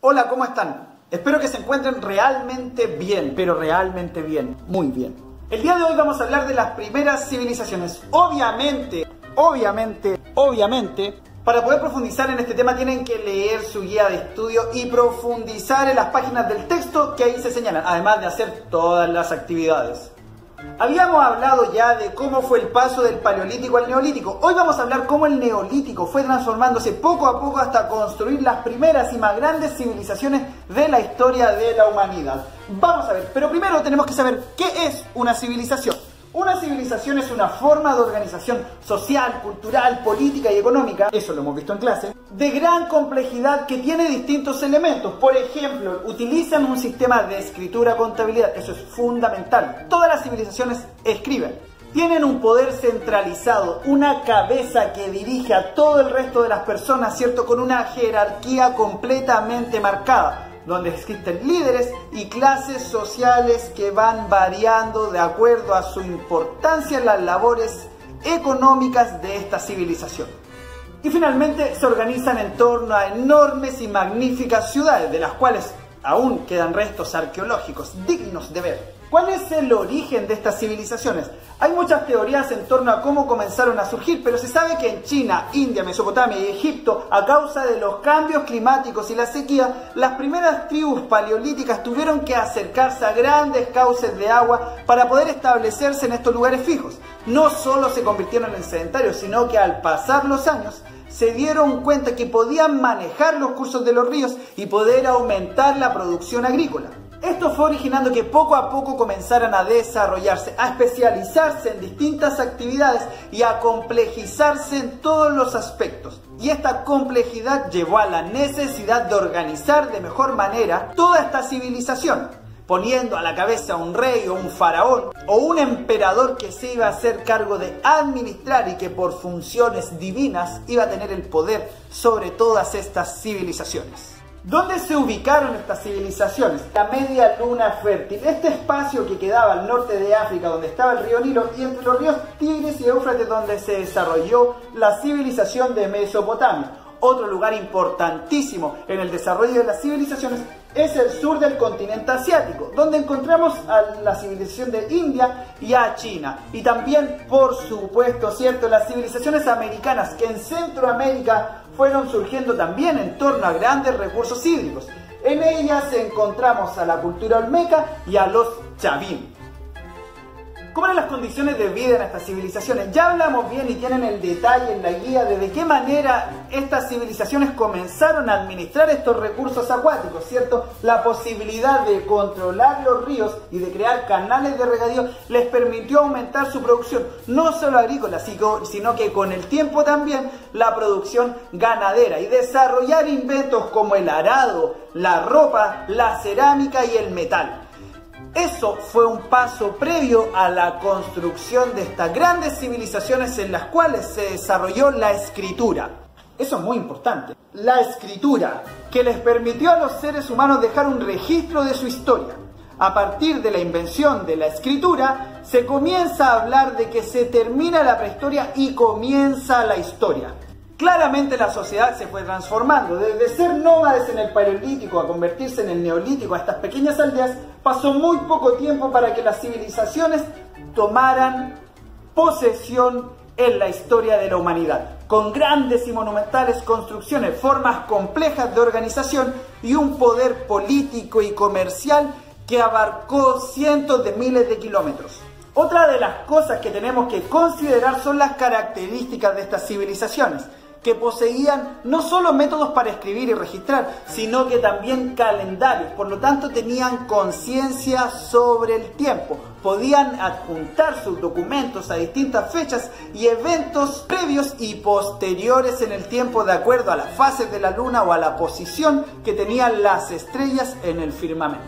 Hola, ¿cómo están? Espero que se encuentren realmente bien, pero realmente bien, muy bien. El día de hoy vamos a hablar de las primeras civilizaciones. Obviamente, para poder profundizar en este tema tienen que leer su guía de estudio y profundizar en las páginas del texto que ahí se señalan, además de hacer todas las actividades. Habíamos hablado ya de cómo fue el paso del Paleolítico al Neolítico. Hoy vamos a hablar cómo el Neolítico fue transformándose poco a poco hasta construir las primeras y más grandes civilizaciones de la historia de la humanidad. Vamos a ver, pero primero tenemos que saber qué es una civilización. Una civilización es una forma de organización social, cultural, política y económica, eso lo hemos visto en clase, de gran complejidad que tiene distintos elementos. Por ejemplo, utilizan un sistema de escritura-contabilidad, eso es fundamental. Todas las civilizaciones escriben. Tienen un poder centralizado, una cabeza que dirige a todo el resto de las personas, ¿cierto? Con una jerarquía completamente marcada, donde existen líderes y clases sociales que van variando de acuerdo a su importancia en las labores económicas de esta civilización. Y finalmente se organizan en torno a enormes y magníficas ciudades, de las cuales aún quedan restos arqueológicos dignos de ver. ¿Cuál es el origen de estas civilizaciones? Hay muchas teorías en torno a cómo comenzaron a surgir, pero se sabe que en China, India, Mesopotamia y Egipto, a causa de los cambios climáticos y la sequía, las primeras tribus paleolíticas tuvieron que acercarse a grandes cauces de agua para poder establecerse en estos lugares fijos. No solo se convirtieron en sedentarios, sino que al pasar los años se dieron cuenta que podían manejar los cursos de los ríos y poder aumentar la producción agrícola. Esto fue originando que poco a poco comenzaran a desarrollarse, a especializarse en distintas actividades y a complejizarse en todos los aspectos. Y esta complejidad llevó a la necesidad de organizar de mejor manera toda esta civilización, poniendo a la cabeza un rey o un faraón o un emperador que se iba a hacer cargo de administrar y que por funciones divinas iba a tener el poder sobre todas estas civilizaciones. ¿Dónde se ubicaron estas civilizaciones? La media luna fértil, este espacio que quedaba al norte de África, donde estaba el río Nilo, y entre los ríos Tigris y Éufrates, donde se desarrolló la civilización de Mesopotamia. Otro lugar importantísimo en el desarrollo de las civilizaciones es el sur del continente asiático, donde encontramos a la civilización de India y a China. Y también, por supuesto, ¿cierto?, las civilizaciones americanas, que en Centroamérica fueron surgiendo también en torno a grandes recursos hídricos. En ellas encontramos a la cultura olmeca y a los chavín. ¿Cómo eran las condiciones de vida en estas civilizaciones? Ya hablamos bien y tienen el detalle en la guía de qué manera estas civilizaciones comenzaron a administrar estos recursos acuáticos, ¿cierto? La posibilidad de controlar los ríos y de crear canales de regadío les permitió aumentar su producción, no solo agrícola, sino que con el tiempo también la producción ganadera, y desarrollar inventos como el arado, la ropa, la cerámica y el metal. Eso fue un paso previo a la construcción de estas grandes civilizaciones en las cuales se desarrolló la escritura. Eso es muy importante. La escritura, que les permitió a los seres humanos dejar un registro de su historia. A partir de la invención de la escritura, se comienza a hablar de que se termina la prehistoria y comienza la historia. Claramente la sociedad se fue transformando. Desde ser nómades en el Paleolítico a convertirse en el Neolítico, a estas pequeñas aldeas, pasó muy poco tiempo para que las civilizaciones tomaran posesión en la historia de la humanidad, con grandes y monumentales construcciones, formas complejas de organización y un poder político y comercial que abarcó cientos de miles de kilómetros. Otra de las cosas que tenemos que considerar son las características de estas civilizaciones, que poseían no solo métodos para escribir y registrar, sino que también calendarios. Por lo tanto, tenían conciencia sobre el tiempo. Podían adjuntar sus documentos a distintas fechas y eventos previos y posteriores en el tiempo, de acuerdo a las fases de la luna o a la posición que tenían las estrellas en el firmamento.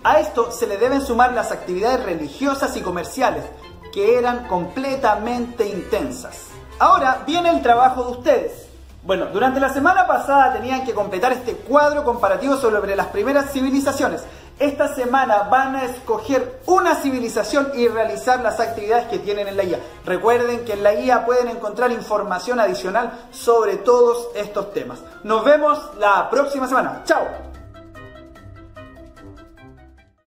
A esto se le deben sumar las actividades religiosas y comerciales, que eran completamente intensas. Ahora viene el trabajo de ustedes. Bueno, durante la semana pasada tenían que completar este cuadro comparativo sobre las primeras civilizaciones. Esta semana van a escoger una civilización y realizar las actividades que tienen en la guía. Recuerden que en la guía pueden encontrar información adicional sobre todos estos temas. Nos vemos la próxima semana. ¡Chao!